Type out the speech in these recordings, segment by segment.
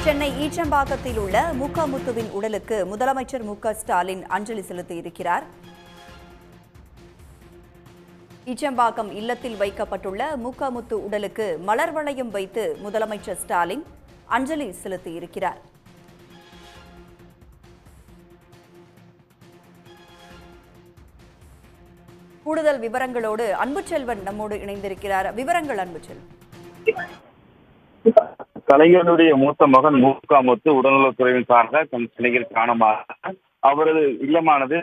சென்னை ஈச்சம்பாக்கத்தில் உள்ள முத்துவின் உடலுக்கு முதலமைச்சர் ஸ்டாலின் அஞ்சலி செலுத்தியிருக்கிறார். ஈச்சம்பாக்கம் இல்லத்தில் வைக்கப்பட்டுள்ள முத்து உடலுக்கு மலர் வளையம் வைத்து முதலமைச்சர் ஸ்டாலின் அஞ்சலி செலுத்தியிருக்கிறார். கூடுதல் விவரங்களோடு அன்புச்செல்வன் நம்மோடு இணைந்திருக்கிறார். விவரங்கள் அன்புச்செல்வன். கலைஞருடைய மூத்த மகன் முத்து உடல்நலக்குறைவின் காரணமாக சென்னையில் காணமாக அவரது இல்லமானது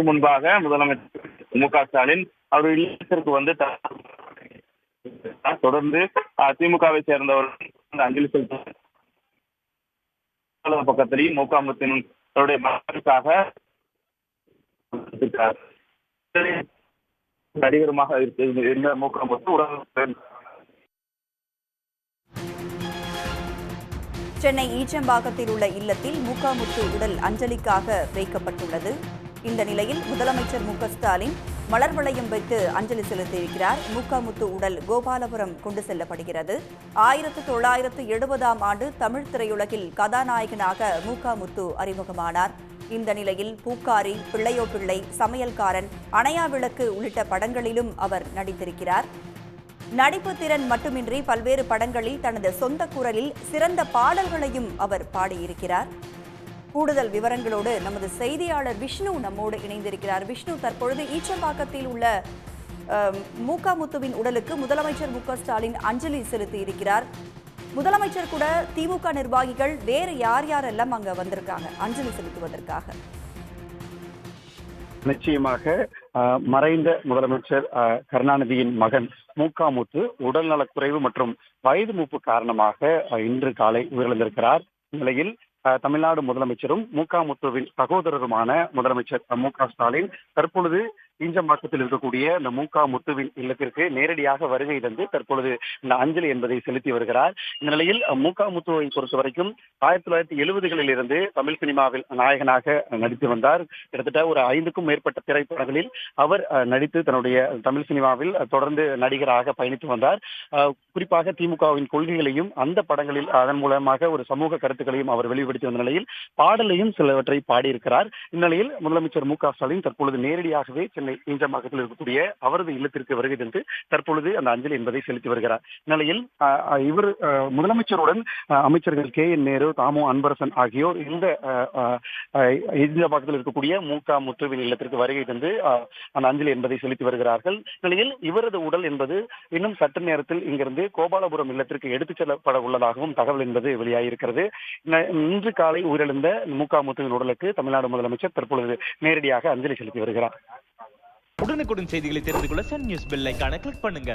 முன்பாக முதலமைச்சர் ஸ்டாலின் அவர் இல்லத்திற்கு வந்து தொடர்ந்து திமுகவை சேர்ந்தவர்கள் அஞ்சலி செலுத்த பக்கத்திலேயும் முத்தினுடைய மகனுக்காக நடிகருமாக இருந்த முத்து உடல் சென்னை ஈச்சம்பாக்கத்தில் உள்ள இல்லத்தில் முத்து உடல் அஞ்சலிக்காக வைக்கப்பட்டுள்ளது. இந்த நிலையில் முதலமைச்சர் ஸ்டாலின் மலர் வளையம் வைத்து அஞ்சலி செலுத்தியிருக்கிறார். முத்து உடல் கோபாலபுரம் கொண்டு செல்லப்படுகிறது. 1970ஆம் ஆண்டு தமிழ் திரையுலகில் கதாநாயகனாக முத்து அறிமுகமானார். இந்த நிலையில் பூக்காரி, பிள்ளையோ பிள்ளை, சமையல்காரன், அணையா விளக்கு உள்ளிட்ட படங்களிலும் அவர் நடித்திருக்கிறார். நடிப்பு திறன் மட்டுமின்றி பல்வேறு படங்களில் தனது சொந்த குரலில் சிறந்த பாடல்களையும் அவர் பாடியிருக்கிறார். கூடுதல் விவரங்களோடு நமது செய்தியாளர் விஷ்ணு நம்மோடு இணைந்திருக்கிறார். விஷ்ணு, தற்பொழுது ஈச்சம்பாக்கத்தில் உள்ள முத்துவின் உடலுக்கு முதலமைச்சர் ஸ்டாலின் அஞ்சலி செலுத்தி இருக்கிறார். முதலமைச்சர் கூட திமுக நிர்வாகிகள் வேறு யாரெல்லாம் அங்க வந்திருக்காங்க அஞ்சலி செலுத்துவதற்காக? நிச்சயமாக மறைந்த முதலமைச்சர் கருணாநிதியின் மகன் முத்து உடல்நலக்குறைவு மற்றும் வயது மூப்பு காரணமாக இன்று காலை உயிரிழந்திருக்கிறார். நிலையில் தமிழ்நாடு முதலமைச்சரும் முத்துவின் சகோதரருமான முதலமைச்சர் ஸ்டாலின் தற்பொழுது ஈஞ்சம்பாக்கத்தில் இருக்கக்கூடிய இந்த முத்துவின் இல்லத்திற்கு நேரடியாக வருகை தந்து தற்பொழுது இந்த அஞ்சலி என்பதை செலுத்தி வருகிறார். இந்த நிலையில் முத்துவை பொறுத்த வரைக்கும் 1970களில் இருந்து தமிழ் சினிமாவில் நாயகனாக நடித்து வந்தார். கிட்டத்தட்ட ஒரு 5க்கும் மேற்பட்ட திரைப்படங்களில் அவர் நடித்து தன்னுடைய தமிழ் சினிமாவில் தொடர்ந்து நடிகராக பயணித்து வந்தார். குறிப்பாக திமுகவின் கொள்கைகளையும் அந்த படங்களில் அதன் மூலமாக ஒரு சமூக கருத்துக்களையும் அவர் வெளிப்படுத்தி வந்த நிலையில் பாடலையும் சிலவற்றை பாடியிருக்கிறார். இந்நிலையில் முதலமைச்சர் ஸ்டாலின் தற்பொழுது நேரடியாகவே ஈஞ்சம்பாக்கத்தில் இருக்கக்கூடிய அவரது இல்லத்திற்கு வருகை தந்து தற்பொழுது அந்த அஞ்சலி என்பதை செலுத்தி வருகிறார். இந்நிலையில் இவர் முதலமைச்சருடன் அமைச்சர்கள் KN நேரு, தாமு அன்பரசன் ஆகியோர் இந்த ஈஞ்சம்பாக்கத்தில் இருக்கக்கூடிய முத்துவின் இல்லத்திற்கு வருகை தந்து அந்த அஞ்சலி என்பதை செலுத்தி வருகிறார்கள். நிலையில் இவரது உடல் என்பது இன்னும் சற்று நேரத்தில் இங்கிருந்து கோபாலபுரம் இல்லத்திற்கு எடுத்துச் செல்லப்பட உள்ளதாகவும் தகவல் என்பது வெளியாகியிருக்கிறது. இன்று காலை உயிரிழந்த முத்துவின் உடலுக்கு தமிழ்நாடு முதலமைச்சர் தற்பொழுது நேரடியாக அஞ்சலி செலுத்தி வருகிறார். உடனுக்குடன் செய்திகளை தெரிந்து கொள்ள சன் நியூஸ் பெல் ஐகானை கிளிக் பண்ணுங்க.